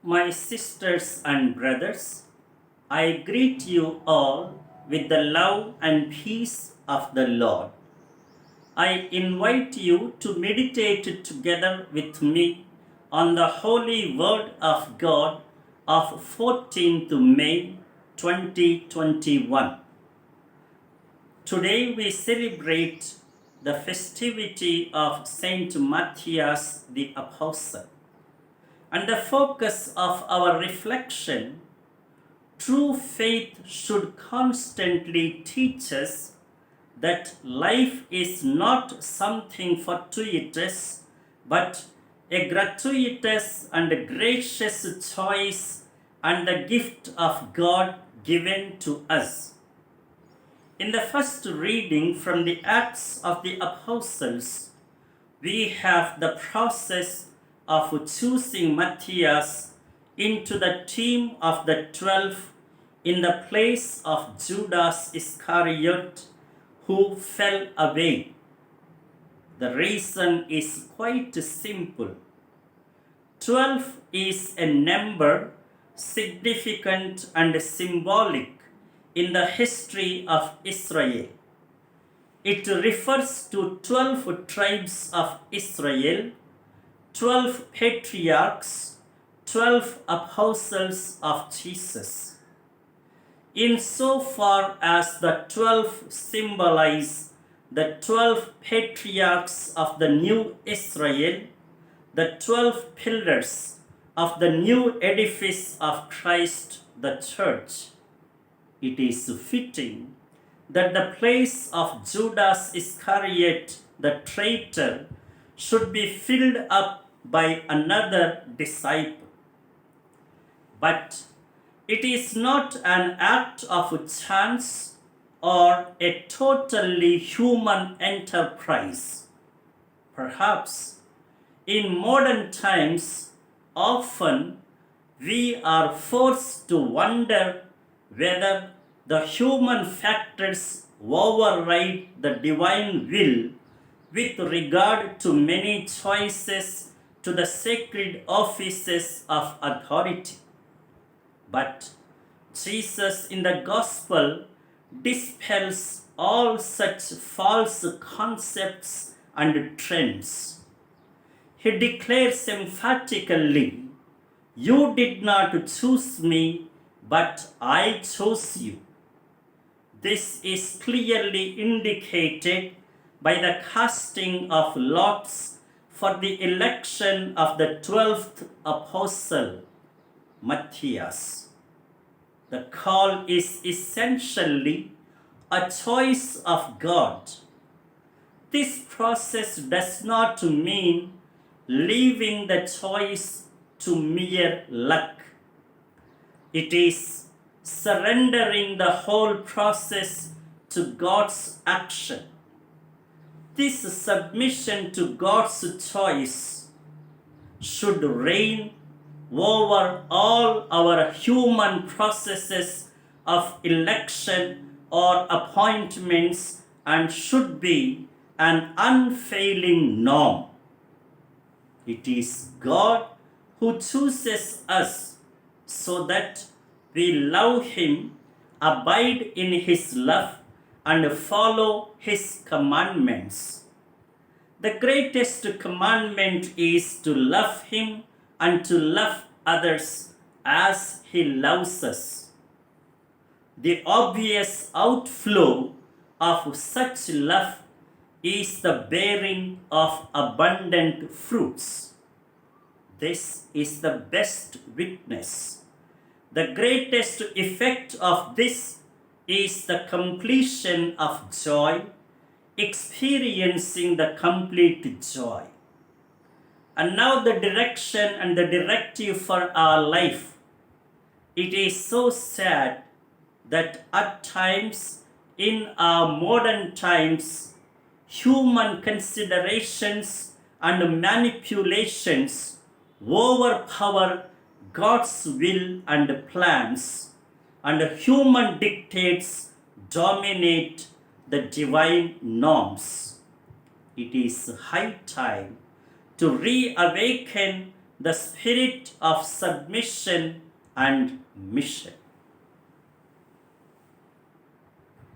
My sisters and brothers, I greet you all with the love and peace of the Lord. I invite you to meditate together with me on the Holy Word of God of 14th May 2021. Today we celebrate the festivity of St Matthias the Apostle. And the focus of our reflection, true faith should constantly teach us that life is not something fortuitous, but a gratuitous and gracious choice and the gift of God given to us. In the first reading from the Acts of the Apostles, we have the process of choosing Matthias into the team of the 12 in the place of Judas Iscariot, who fell away. The reason is quite simple. 12 is a number significant and symbolic in the history of Israel. It refers to 12 tribes of Israel, 12 patriarchs, 12 apostles of Jesus. Insofar as the 12 symbolize the 12 patriarchs of the new Israel, the 12 pillars of the new edifice of Christ, the church, it is fitting that the place of Judas Iscariot, the traitor, should be filled up by another disciple. But it is not an act of chance or a totally human enterprise. Perhaps in modern times, often we are forced to wonder whether the human factors override the divine will with regard to many choices to the sacred offices of authority. But Jesus in the gospel dispels all such false concepts and trends. He declares emphatically, "You did not choose me, but I chose you." This is clearly indicated by the casting of lots for the election of the 12th apostle, Matthias. The call is essentially a choice of God. This process does not mean leaving the choice to mere luck. It is surrendering the whole process to God's action. This submission to God's choice should reign over all our human processes of election or appointments and should be an unfailing norm. It is God who chooses us so that we love Him, abide in His love, and follow His commandments. The greatest commandment is to love Him and to love others as He loves us. The obvious outflow of such love is the bearing of abundant fruits. This is the best witness. The greatest effect of this is the completion of joy, experiencing the complete joy. And now the direction and the directive for our life. It is so sad that at times in our modern times, human considerations and manipulations overpower God's will and plans, and human dictates dominate the divine norms. It is high time to reawaken the spirit of submission and mission.